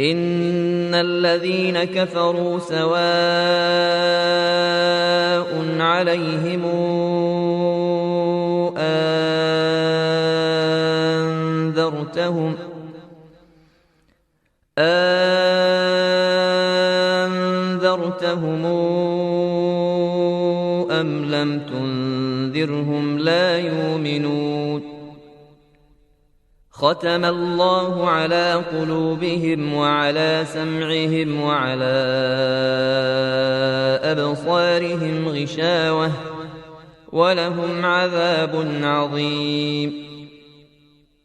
إن الذين كفروا سواء عليهم أنذرتهم أم لم تنذرهم لا يؤمنون ختم الله على قلوبهم وعلى سمعهم وعلى أبصارهم غشاوة ولهم عذاب عظيم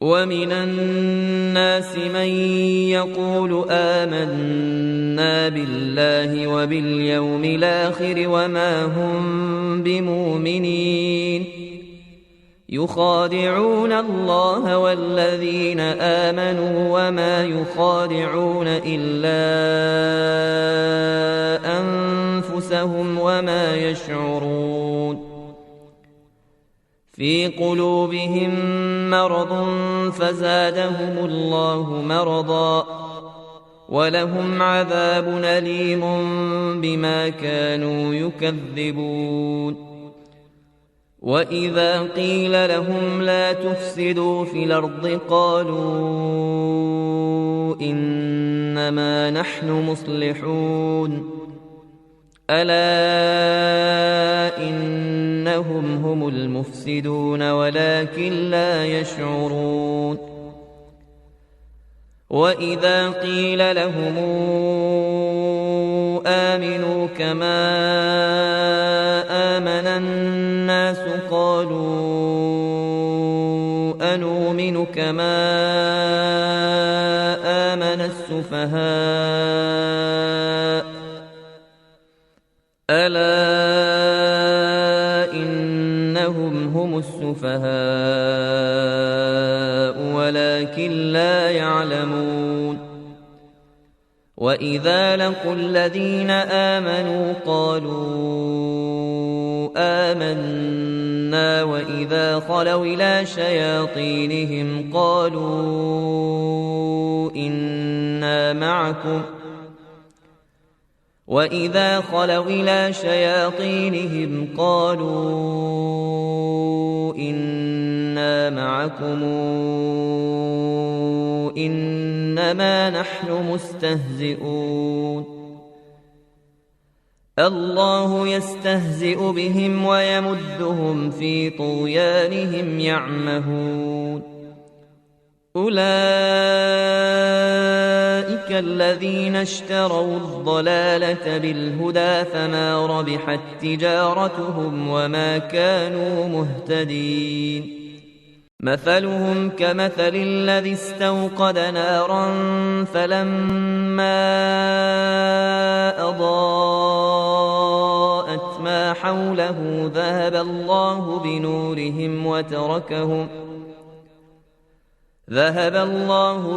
ومن الناس من يقول آمنا بالله وباليوم الآخر وما هم بمؤمنين يخادعون الله والذين آمنوا وما يخادعون إلا أنفسهم وما يشعرون في قلوبهم مرض فزادهم الله مرضا ولهم عذاب أليم بما كانوا يكذبون وإذا قيل لهم لا تفسدوا في الأرض قالوا إنما نحن مصلحون ألا إنهم هم المفسدون ولكن لا يشعرون وإذا قيل لهم آمنوا كما آمن الناس قالوا أنؤمن كما آمن السفهاء ألا إنهم هم السفهاء ولكن لا يعلمون وإذا لقوا الذين آمنوا قالوا آمنا وإذا خلوا إلى شياطينهم قالوا إنا معكم وإذا خلوا إلى شياطينهم قالوا إنا معكم إنما نحن مستهزئون الله يستهزئ بهم ويمدهم في طغيانهم يعمهون أولئك الذين اشتروا الضلالة بالهدى فما ربحت تجارتهم وما كانوا مهتدين مثلهم كمثل الذي استوقد نارا فلما أضاءت ما حوله ذهب الله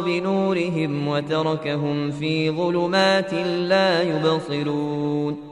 بنورهم وتركهم في ظلمات لا يبصرون